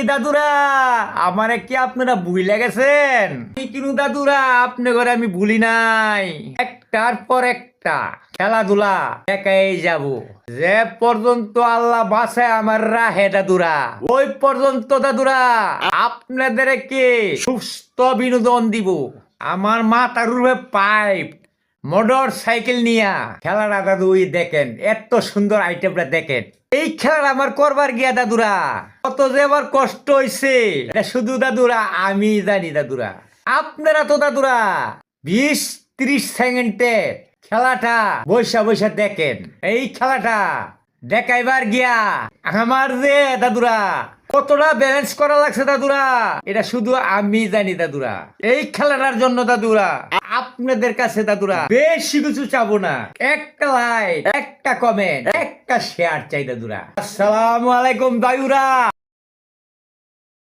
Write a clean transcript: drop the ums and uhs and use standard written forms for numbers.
দাদুরা, আমারে কি আপনারা ভুলে গেছেন? কিন্তু দাদুরা, আপনি ঘরে আমি ভুলি নাই। একটার পর একটা খেলাধুলা দেখাই যাব, যে পর্যন্ত আল্লাহ বাঁচায় আমার রাহে দাদুরা, ওই পর্যন্ত দাদুরা আপনাদেরকে সুস্থ বিনোদন দিব। আমার মাথার উপরে পাইপ মোটর সাইকেল নিয়া খেলাটা দাদু দেখেন, এত সুন্দর আইটেমটা দেখেন। এই খেলাটা আমার করবার গিয়া দাদুরা কত যে আমার কষ্ট হইছে, এটা শুধু দাদুরা আমি জানি দাদুরা। আপনারা তো দাদুরা 20-30 সেকেন্ডে খেলাটা বৈশা বৈশা দেখেন। এই খেলাটা দেখাইবার গিয়া আমার যে দাদুরা কতটা ব্যালেন্স করা লাগছে দাদুরা, এটা শুধু আমি জানি দাদুরা। এই খেলাটার জন্য দাদুরা আপনাদের কাছে দাদুরা বেশি কিছু চাবো না, একটা লাইক, একটা কমেন্ট, একটা শেয়ার চাই দাদুরা। আসসালামু আলাইকুম দাদুরা।